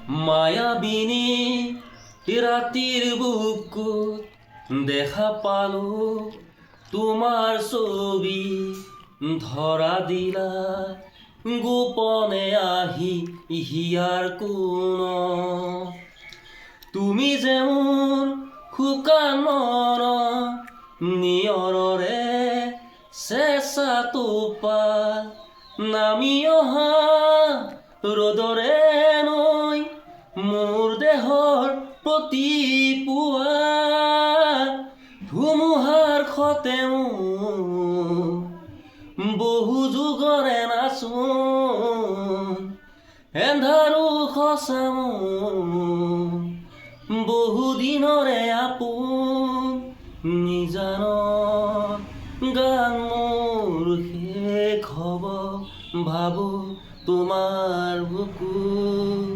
মায়াবিনী ৰাতিৰ বুকুত দেখা পালো তোমাৰ ছবি ধৰা দিলা গোপনে আহি হিয়াৰ কোন তুমি যেমন শুকান মন নিয়ৰৰে চেঁচা টোপাল নামি অহা ৰ'দৰে নৈ মোৰ দেহৰ প্ৰতি পুৱা ধুমুহাৰ সতে বহু যুগৰে নাচোন এন্ধাৰো সঁচাম বহু দিনৰে আপোন নিজানৰ গান মোৰ শেষ হ'ব ভাবো তোমাৰ বুকুত